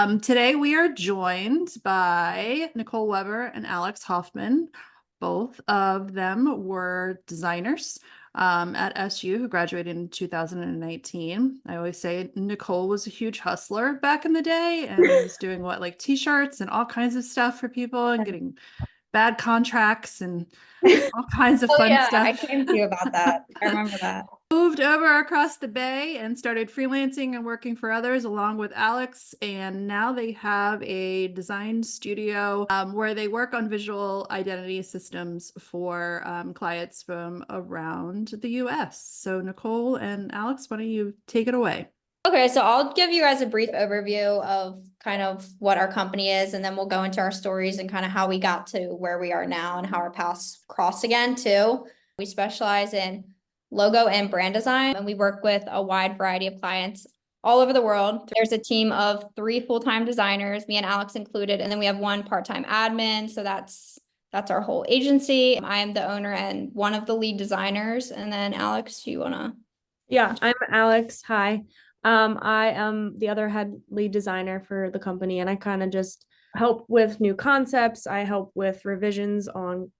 Today we are joined by Nicole Weber and Alex Hoffman. Both of them were designers at SU who graduated in 2019. I always say Nicole was a huge hustler back in the day and was doing like t-shirts and all kinds of stuff for people and getting bad contracts and all kinds of Oh fun yeah, I stuff. came to you about that. I remember that. Moved over across the bay and started freelancing and working for others along with Alex. And now they have a design studio where they work on visual identity systems for clients from around the US. So, Nicole and Alex, why don't you take it away? Okay, so I'll give you guys a brief overview of kind of what our company is, and then we'll go into our stories and kind of how we got to where we are now and how our paths cross again too. We specialize in logo and brand design, and we work with a wide variety of clients all over the world. There's a team of 3 full-time designers, me and Alex included, and then we have 1 part-time admin. So that's our whole agency. I am the owner and one of the lead designers. And then Alex, do you wanna? Yeah, I'm Alex. Hi. I am the other head lead designer for the company, and I kind of just help with new concepts. I help with revisions on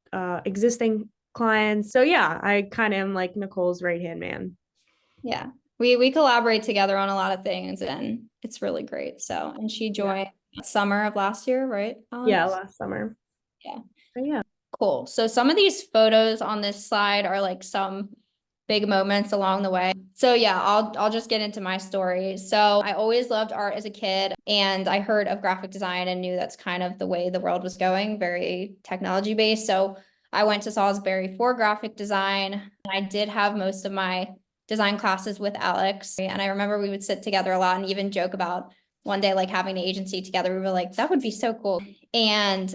existing clients. So yeah, I kind of am like Nicole's right-hand man. Yeah. We collaborate together on a lot of things and it's really great. So, and she joined summer of last year, right, Yeah, Alex? last summer. Yeah. But yeah. Cool. So some of these photos on this slide are like some big moments along the way. So yeah, I'll just get into my story. So I always loved art as a kid and I heard of graphic design and knew that's kind of the way the world was going, very technology based. So I went to Salisbury for graphic design. I did have most of my design classes with Alex. And I remember we would sit together a lot and even joke about one day like having the agency together. We were like, that would be so cool. And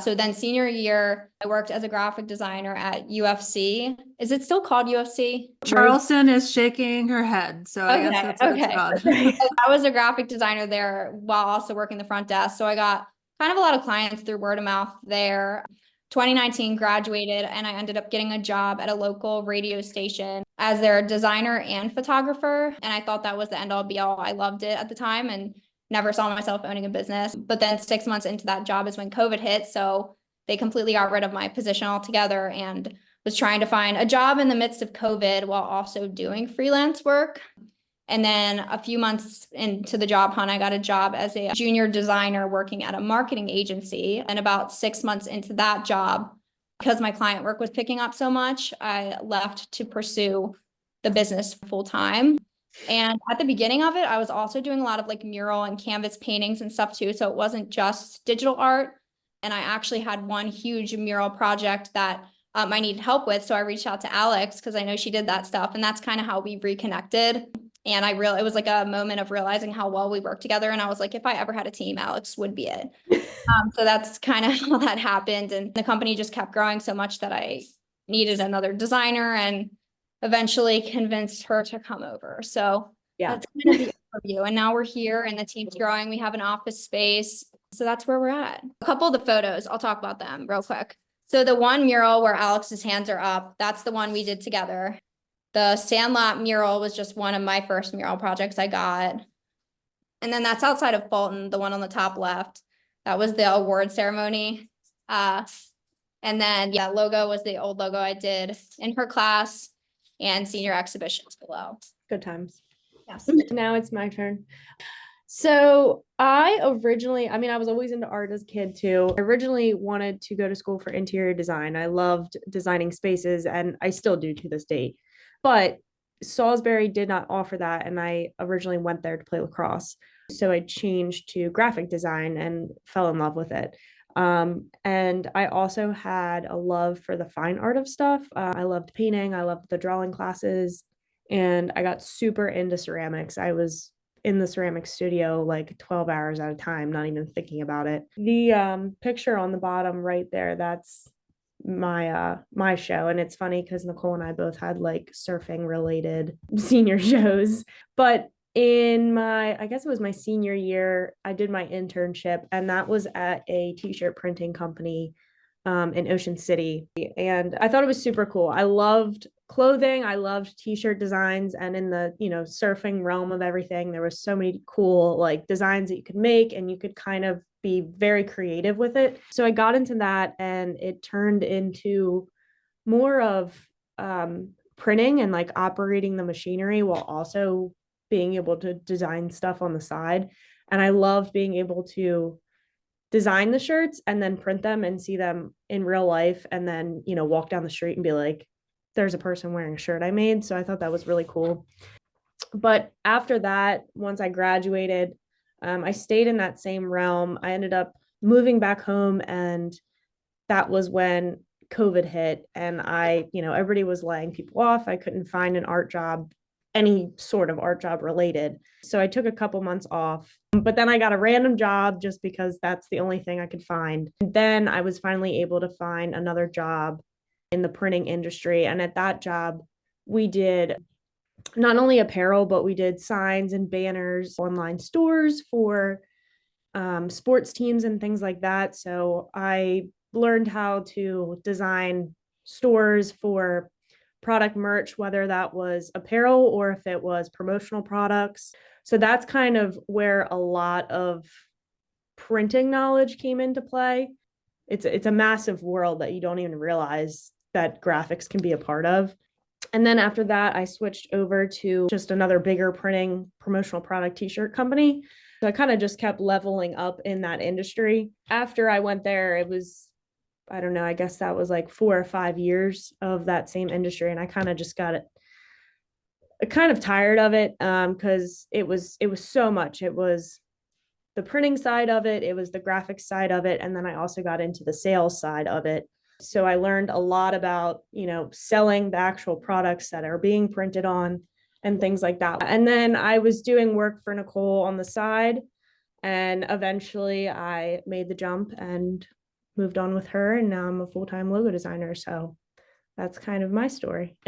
so then senior year, I worked as a graphic designer at UFC. Is it still called UFC? Charleston is shaking her head, so I guess Okay, that's what it's okay. called. I was a graphic designer there while also working the front desk. So I got kind of a lot of clients through word of mouth there. 2019 graduated and I ended up getting a job at a local radio station as their designer and photographer. And I thought that was the end all be all. I loved it at the time and never saw myself owning a business. But then 6 months into that job is when COVID hit. So they completely got rid of my position altogether and was trying to find a job in the midst of COVID while also doing freelance work. And then a few months into the job hunt, I got a job as a junior designer working at a marketing agency. And about 6 months into that job, because my client work was picking up so much, I left to pursue the business full time. And at the beginning of it, I was also doing a lot of like mural and canvas paintings and stuff too. So it wasn't just digital art. And I actually had one huge mural project that I needed help with. So I reached out to Alex because I know she did that stuff. And that's kind of how we reconnected. And it was like a moment of realizing how well we work together. And I was like, if I ever had a team, Alex would be it. So that's kind of how that happened. And the company just kept growing so much that I needed another designer and eventually convinced her to come over. So Yeah. that's kind of the overview. And now we're here and the team's growing. We have an office space. So that's where we're at. A couple of the photos, I'll talk about them real quick. So the one mural where Alex's hands are up, that's the one we did together. The Sandlot mural was just one of my first mural projects I got. And then that's outside of Fulton, the one on the top left. That was the award ceremony. And then yeah, logo was the old logo I did in her class and senior exhibitions below. Good times. Yes. Now it's my turn. So I was always into art as a kid too. I originally wanted to go to school for interior design. I loved designing spaces and I still do to this date. But Salisbury did not offer that. And I originally went there to play lacrosse. So I changed to graphic design and fell in love with it. And I also had a love for the fine art of stuff. I loved painting, I loved the drawing classes, and I got super into ceramics. I was in the ceramic studio like 12 hours at a time, not even thinking about it. The picture on the bottom right there, that's my show. And it's funny because Nicole and I both had like surfing related senior shows. But in I guess it was my senior year, I did my internship, and that was at a t-shirt printing company in Ocean City. And I thought it was super cool. I loved clothing. I loved t-shirt designs, and in the, surfing realm of everything, there was so many cool like designs that you could make, and you could kind of be very creative with it. So I got into that, and it turned into more of printing and like operating the machinery while also being able to design stuff on the side. And I loved being able to design the shirts and then print them and see them in real life, and then, walk down the street and be like, there's a person wearing a shirt I made. So I thought that was really cool. But after that, once I graduated, I stayed in that same realm. I ended up moving back home, and that was when COVID hit, and everybody was laying people off. I couldn't find an art job, any sort of art job related. So I took a couple months off, but then I got a random job just because that's the only thing I could find. And then I was finally able to find another job in the printing industry. And at that job, we did not only apparel, but we did signs and banners, online stores for sports teams and things like that. So I learned how to design stores for product merch, whether that was apparel or if it was promotional products. So that's kind of where a lot of printing knowledge came into play. It's a massive world that you don't even realize that graphics can be a part of. And then after that, I switched over to just another bigger printing promotional product t-shirt company. So I kind of just kept leveling up in that industry. After I went there, it was, I don't know, I guess that was like 4 or 5 years of that same industry. And I kind of just got it kind of tired of it, because it was so much. It was the printing side of it, it was the graphics side of it, and then I also got into the sales side of it. So I learned a lot about, selling the actual products that are being printed on and things like that. And then I was doing work for Nicole on the side, and eventually I made the jump and moved on with her, and now I'm a full-time logo designer. So that's kind of my story.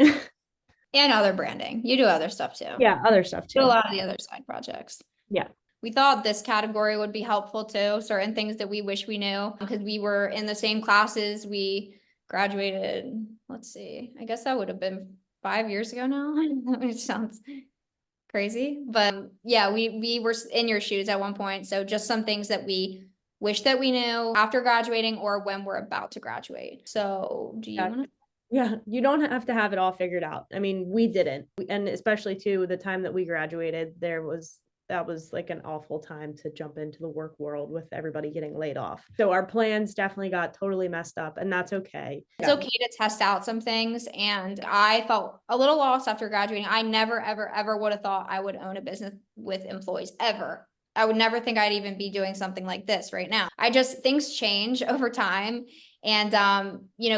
And other branding. You do other stuff too. Yeah, other stuff Do a too. lot of the other side projects. Yeah. We thought this category would be helpful too. Certain things that we wish we knew, because we were in the same classes. We graduated, let's see, I guess that would have been 5 years ago now, which sounds crazy. But yeah, we were in your shoes at one point. So just some things that we wish that we knew after graduating or when we're about to graduate. So do you want to? Yeah, you don't have to have it all figured out. I mean, we didn't. And especially too, the time that we graduated, that was like an awful time to jump into the work world with everybody getting laid off. So our plans definitely got totally messed up, and that's okay. It's okay to test out some things. And I felt a little lost after graduating. I never, ever, ever would have thought I would own a business with employees ever. I would never think I'd even be doing something like this right now. Things change over time, and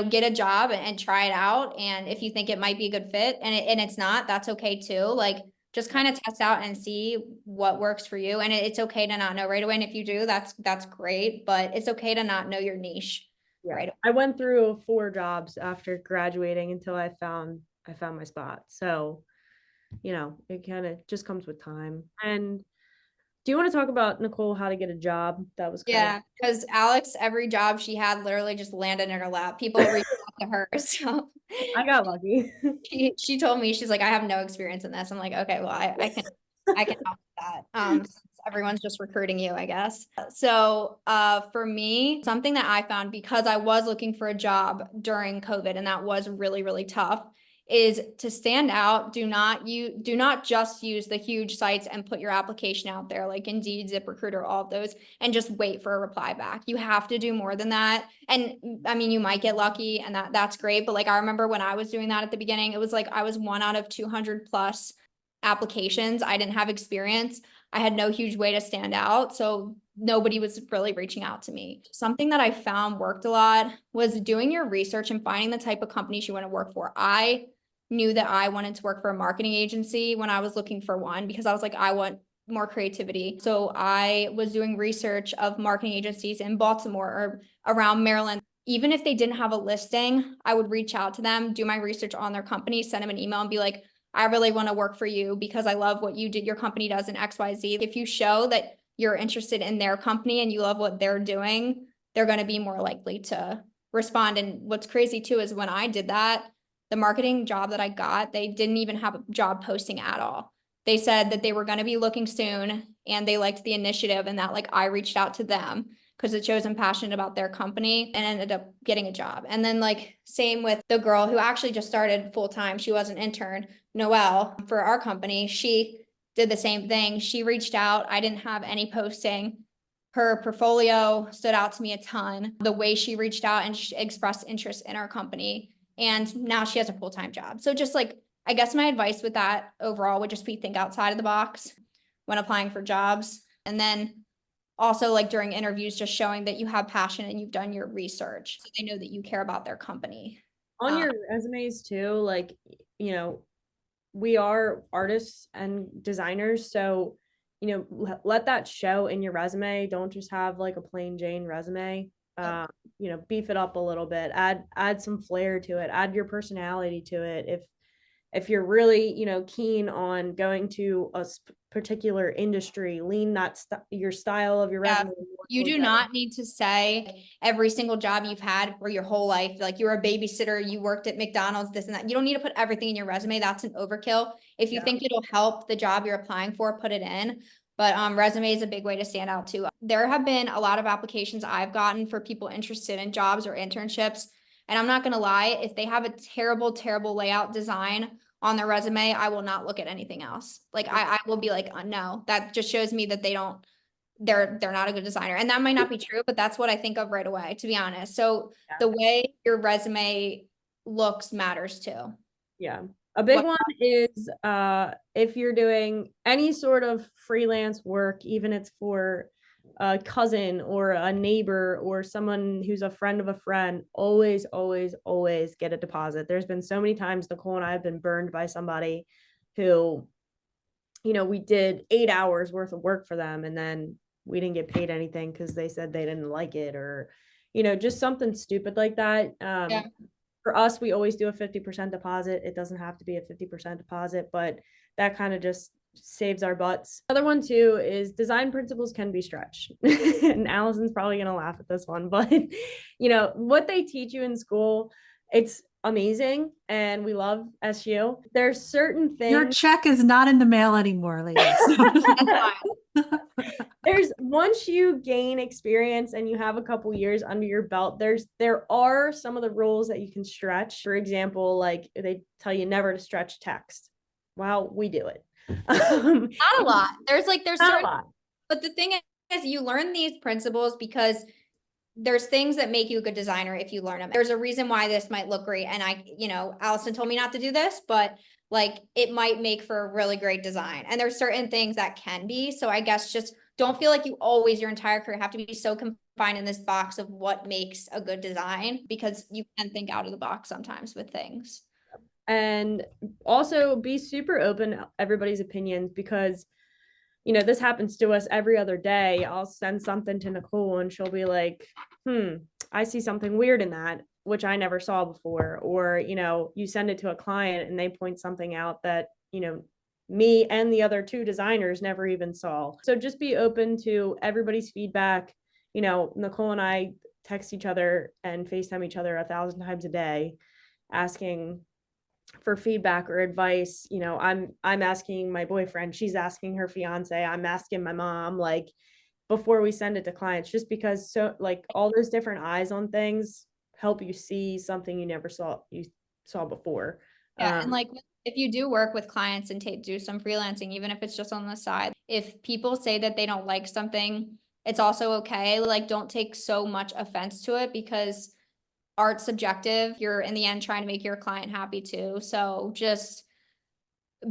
get a job and try it out. And if you think it might be a good fit and it's not, that's okay too. Like, just kind of test out and see what works for you. And it's okay to not know right away. And if you do, that's great, but it's okay to not know your niche. Yeah. Right away. I went through 4 jobs after graduating until I found my spot. So, it kind of just comes with time. And do you want to talk about, Nicole, how to get a job? That was Yeah, because Alex, every job she had literally just landed in her lap. People reached out to her. So I got lucky. she told me, she's like, I have no experience in this. I'm like, okay, well, I can help with that. Since everyone's just recruiting you, I guess. So for me, something that I found, because I was looking for a job during COVID, and that was really, really tough, is to stand out. Do not just use the huge sites and put your application out there like Indeed, ZipRecruiter, all of those, and just wait for a reply back. You have to do more than that. And I mean, you might get lucky, and that's great. But like, I remember when I was doing that at the beginning, it was like I was 1 out of 200 plus applications. I didn't have experience. I had no huge way to stand out. So nobody was really reaching out to me. Something that I found worked a lot was doing your research and finding the type of companies you want to work for. I knew that I wanted to work for a marketing agency when I was looking for one, because I was like, I want more creativity. So I was doing research of marketing agencies in Baltimore or around Maryland. Even if they didn't have a listing, I would reach out to them, do my research on their company, send them an email and be like, I really want to work for you because I love what your company does in XYZ. If you show that you're interested in their company and you love what they're doing, they're going to be more likely to respond. And what's crazy too is when I did that, the marketing job that I got, they didn't even have a job posting at all. They said that they were going to be looking soon and they liked the initiative and that like I reached out to them because it shows I'm passionate about their company and ended up getting a job. And then like same with the girl who actually just started full time. She was an intern, Noelle, for our company. She did the same thing. She reached out. I didn't have any posting. Her portfolio stood out to me a ton. The way she reached out and she expressed interest in our company. And now she has a full-time job. So just like, I guess my advice with that overall would just be think outside of the box when applying for jobs. And then also like during interviews, just showing that you have passion and you've done your research so they know that you care about their company. On your resumes too, like, you know, we are artists and designers, so you know, let that show in your resume. Don't just have like a plain Jane resume. You know, beef it up a little bit, add some flair to it, add your personality to it. If you're really, you know, keen on going to a particular industry, lean that your style of your resume. You do not need to say every single job you've had for your whole life, like you're a babysitter, you worked at McDonald's, this and that. You don't need to put everything in your resume. That's an overkill. If you think it'll help the job you're applying for, put it in. But resume is a big way to stand out too. There have been a lot of applications I've gotten for people interested in jobs or internships. And I'm not going to lie, if they have a terrible, terrible layout design on their resume, I will not look at anything else. Like I will be like, no, that just shows me that they're not a good designer. And that might not be true, but that's what I think of right away, to be honest. So the way your resume looks matters too. Yeah. A big one is if you're doing any sort of freelance work, even it's for a cousin or a neighbor or someone who's a friend of a friend, always, always, always get a deposit. There's been so many times Nicole and I have been burned by somebody who, you know, we did 8 hours worth of work for them and then we didn't get paid anything because they said they didn't like it, or, you know, just something stupid like that. For us, we always do a 50% deposit. It doesn't have to be a 50% deposit, but that kind of just saves our butts. Another one too is design principles can be stretched. And Allison's probably going to laugh at this one, but you know, what they teach you in school, it's amazing and we love SU. There's certain things. Your check is not in the mail anymore, ladies. There's once you gain experience and you have a couple years under your belt, there are some of the rules that you can stretch. For example, like they tell you never to stretch text. Well, we do it. Not a lot. There's not a lot. But the thing is you learn these principles because there's things that make you a good designer if you learn them. There's a reason why this might look great. And you know, Allison told me not to do this, but like it might make for a really great design. And there's certain things that can be. So I guess just don't feel like you always your entire career have to be so confined in this box of what makes a good design, because you can think out of the box sometimes with things. And also be super open to everybody's opinions, because you know, this happens to us every other day. I'll send something to Nicole and she'll be like, I see something weird in that, which I never saw before. Or, you know, you send it to a client and they point something out that, you know, me and the other 2 designers never even saw. So just be open to everybody's feedback. You know, Nicole and I text each other and FaceTime each other 1,000 times a day, asking for feedback or advice. You know, I'm asking my boyfriend, she's asking her fiance, I'm asking my mom, like before we send it to clients, just because so like all those different eyes on things help you see something you never saw before. And like if you do work with clients and do some freelancing, even if it's just on the side, if people say that they don't like something, it's also okay. Like don't take so much offense to it, because art's subjective. You're in the end trying to make your client happy too. So just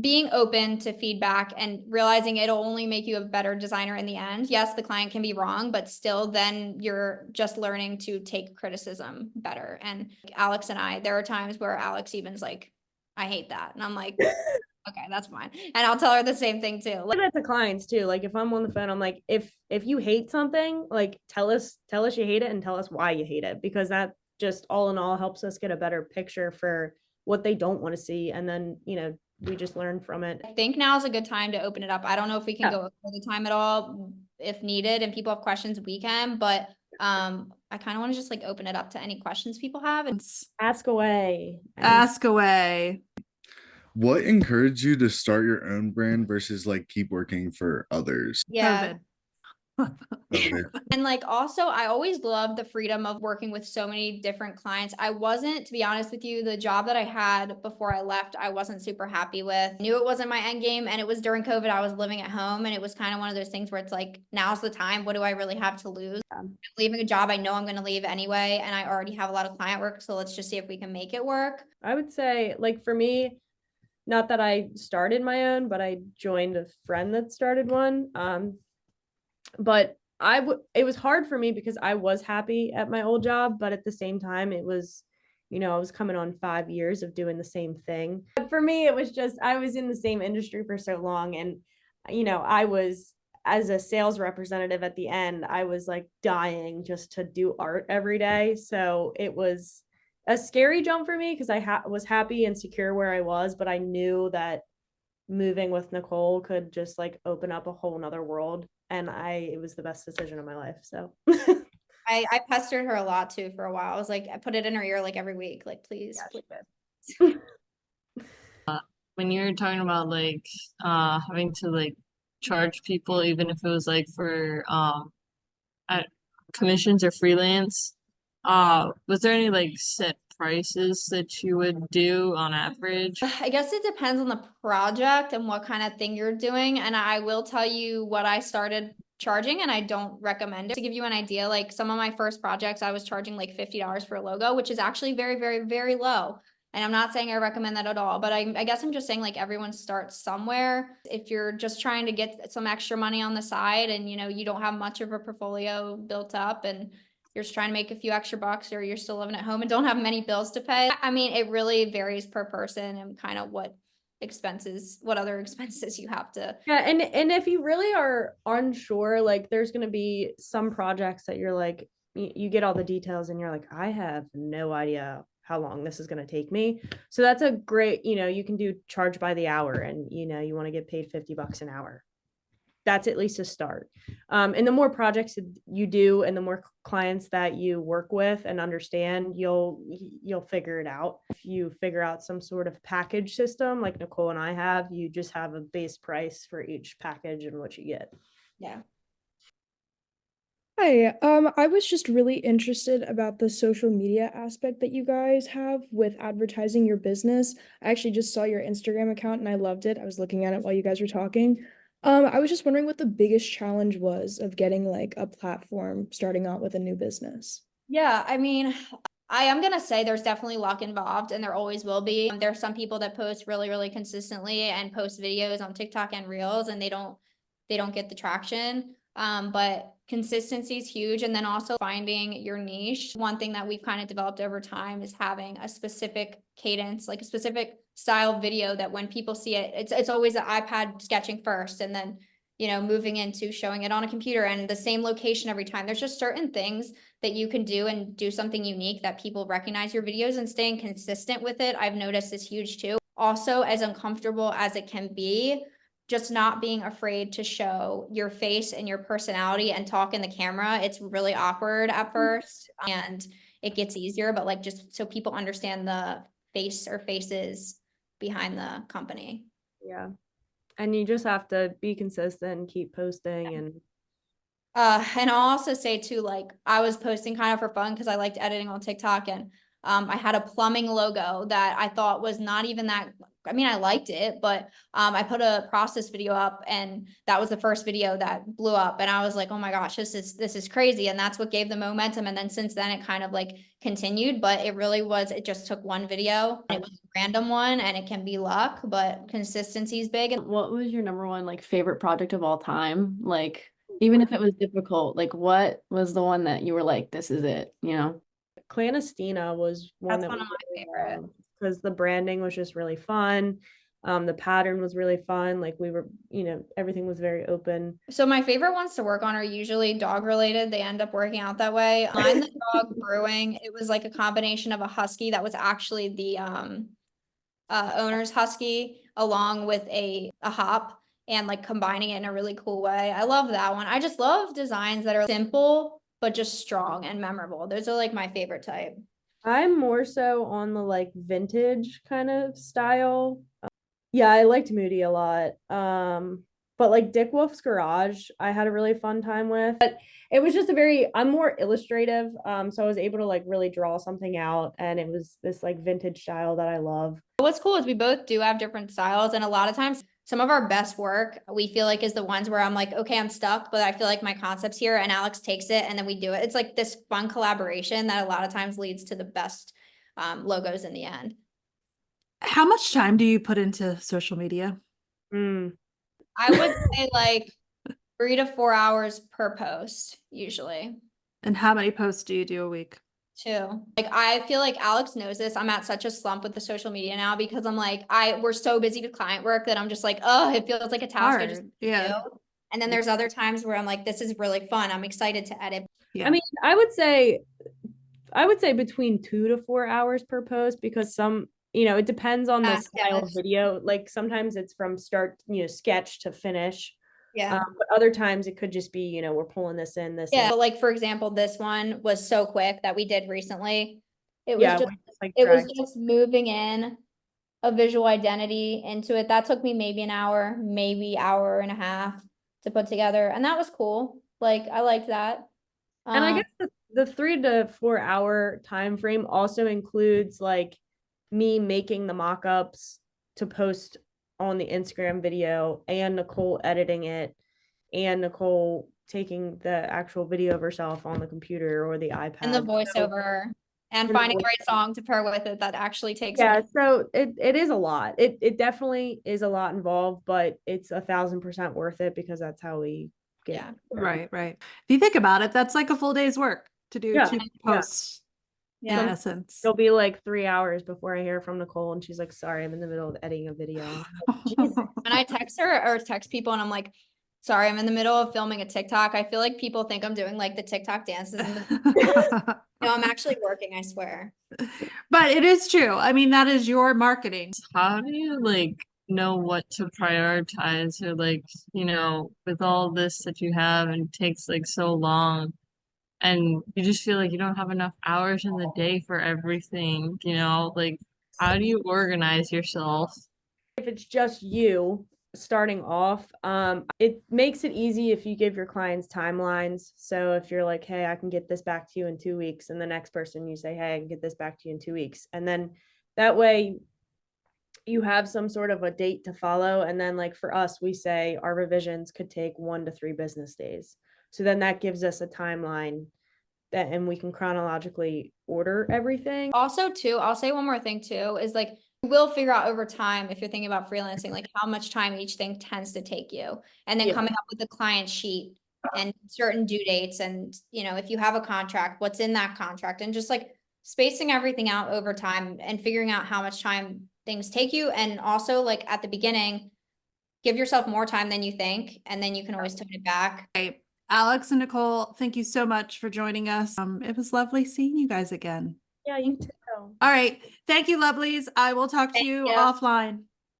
being open to feedback and realizing it'll only make you a better designer in the end. Yes, the client can be wrong, but still then you're just learning to take criticism better. And Alex and I, there are times where Alex even's like, I hate that. And I'm like, okay, that's fine. And I'll tell her the same thing too. Like that to clients too. Like if I'm on the phone, I'm like, if you hate something, like tell us you hate it and tell us why you hate it, because that just all in all helps us get a better picture for what they don't want to see. And then, you know, we just learn from it. I think now is a good time to open it up. I don't know if we can go over the time at all. If needed and people have questions, we can, but I kind of want to just like open it up to any questions people have. Ask away. Ask away. What encouraged you to start your own brand versus like keep working for others? Yeah. COVID. Okay. And like also I always loved the freedom of working with so many different clients. I wasn't, to be honest with you, the job that I had before I left, I wasn't super happy with. Knew it wasn't my end game, and it was during COVID. I was living at home, and it was kind of one of those things where it's like, now's the time. What do I really have to lose? I'm leaving a job I know I'm going to leave anyway, and I already have a lot of client work, so let's just see if we can make it work. I would say, like, for me, not that I started my own, but I joined a friend that started one. But it was hard for me because I was happy at my old job, but at the same time, it was, I was coming on 5 years of doing the same thing. But for me, it was just, I was in the same industry for so long. And, I was, as a sales representative at the end, I was like dying just to do art every day. So it was a scary jump for me because I was happy and secure where I was, but I knew that moving with Nicole could just like open up a whole nother world. And it was the best decision of my life. So I pestered her a lot too for a while. I was like, I put it in her ear like every week, like, please, Yeah, please. When you're talking about like having to like charge people, even if it was like for commissions or freelance, was there any like set prices that you would do on average? I guess it depends on the project and what kind of thing you're doing. And I will tell you what I started charging, and I don't recommend it. To give you an idea, like some of my first projects, I was charging like $50 for a logo, which is actually very, very, very low. And I'm not saying I recommend that at all, but I guess I'm just saying like everyone starts somewhere. If you're just trying to get some extra money on the side and you don't have much of a portfolio built up and you're just trying to make a few extra bucks, or you're still living at home and don't have many bills to pay. I mean, it really varies per person and kind of what other expenses you have to. yeah, and if you really are unsure, like there's going to be some projects that you're like, you get all the details and you're like, I have no idea how long this is going to take me. So that's a great, you can do charge by the hour, and you want to get paid $50 an hour. That's at least a start. And the more projects you do and the more clients that you work with and understand, you'll figure it out. If you figure out some sort of package system like Nicole and I have, you just have a base price for each package and what you get. Yeah. Hi, I was just really interested about the social media aspect that you guys have with advertising your business. I actually just saw your Instagram account and I loved it. I was looking at it while you guys were talking. I was just wondering what the biggest challenge was of getting like a platform starting out with a new business. Yeah, I mean, I am gonna say there's definitely luck involved, and there always will be. There are some people that post really, really consistently and post videos on TikTok and Reels, and they don't get the traction. But consistency is huge, and then also finding your niche. One thing that we've kind of developed over time is having a specific cadence, like a specific style video that when people see it, it's always the iPad sketching first, and then moving into showing it on a computer and the same location every time. There's just certain things that you can do and do something unique that people recognize your videos, and staying consistent with it, I've noticed, is huge too. Also, as uncomfortable as it can be, just not being afraid to show your face and your personality and talk in the camera. It's really awkward at first and it gets easier, but like just so people understand the face or faces behind the company. Yeah. And you just have to be consistent, keep posting. And I'll also say too, like I was posting kind of for fun because I liked editing on TikTok, and I had a plumbing logo that I thought was not even that. I mean, I liked it, but I put a process video up, and that was the first video that blew up, and I was like, oh my gosh, this is crazy, and that's what gave the momentum. And then since then, it kind of like continued, but it really was. It just took one video. It was a random one, and it can be luck, but consistency is big. What was your number one like favorite project of all time? Like, even if it was difficult, like what was the one that you were like, this is it, Clandestina was one That's that one of my favorite. because the branding was just really fun. The pattern was really fun. Like we were, everything was very open. So my favorite ones to work on are usually dog related. They end up working out that way. Mine, the dog brewing, it was like a combination of a husky that was actually the owner's husky along with a hop, and like combining it in a really cool way. I love that one. I just love designs that are simple but just strong and memorable. Those are like my favorite type. I'm more so on the like vintage kind of style. Yeah, I liked Moody a lot. But like Dick Wolf's Garage, I had a really fun time with. But it was just I'm more illustrative. So I was able to like really draw something out, and it was this like vintage style that I love. What's cool is we both do have different styles, and a lot of times some of our best work we feel like is the ones where I'm like, okay, I'm stuck, but I feel like my concept's here, and Alex takes it and then we do it. It's like this fun collaboration that a lot of times leads to the best logos in the end. How much time do you put into social media? I would say like 3 to 4 hours per post usually. And how many posts do you do a week? 2. Like I feel like Alex knows this. I'm at such a slump with the social media now because I'm like, we're so busy with client work that I'm just like, oh, it feels like a task I just Hard. Yeah. do. And then there's other times where I'm like, this is really fun. I'm excited to edit. Yeah. I mean, I would say between 2 to 4 hours per post, because it depends on the style of video. Like sometimes it's from start, sketch to finish. Yeah. But other times it could just be, we're pulling this in, this. Yeah. In. But like, for example, this one was so quick that we did recently. It was Yeah, just, we just, like, it was dragged. just moving in a visual identity into it. That took me maybe an hour, maybe hour and a half to put together. And that was cool. Like, I liked that. And I guess the 3 to 4 hour time frame also includes like me making the mock-ups to post on the Instagram video, and Nicole editing it, and Nicole taking the actual video of herself on the computer or the iPad. And the voiceover and finding the right song to pair with it that actually takes. Yeah, so it is a lot. It definitely is a lot involved, but it's 1,000% worth it because that's how we get. Yeah. Right. If you think about it, that's like a full day's work to do 2 posts. Yeah. In essence. It'll be like 3 hours before I hear from Nicole, and she's like, sorry, I'm in the middle of editing a video. Jesus. When I text her or text people and I'm like, sorry, I'm in the middle of filming a TikTok, I feel like people think I'm doing like the TikTok dances. No, I'm actually working, I swear. But it is true. I mean, that is your marketing. How do you like know what to prioritize, or like, with all this that you have and it takes like so long, and you just feel like you don't have enough hours in the day for everything, like how do you organize yourself? If it's just you starting off, it makes it easy if you give your clients timelines. So if you're like, hey, I can get this back to you in 2 weeks, and the next person you say, hey, I can get this back to you in 2 weeks, and then that way you have some sort of a date to follow. And then like for us, we say our revisions could take 1 to 3 business days. So then that gives us a timeline and we can chronologically order everything. Also too, I'll say one more thing too, is like, you will figure out over time, if you're thinking about freelancing, like how much time each thing tends to take you, and then coming up with the client sheet and certain due dates. And, if you have a contract, what's in that contract, and just like spacing everything out over time and figuring out how much time things take you. And also like at the beginning, give yourself more time than you think, and then you can always tone it back. Right. Alex and Nicole, thank you so much for joining us. It was lovely seeing you guys again. Yeah, you too. All right. Thank you, lovelies. I will talk to you offline.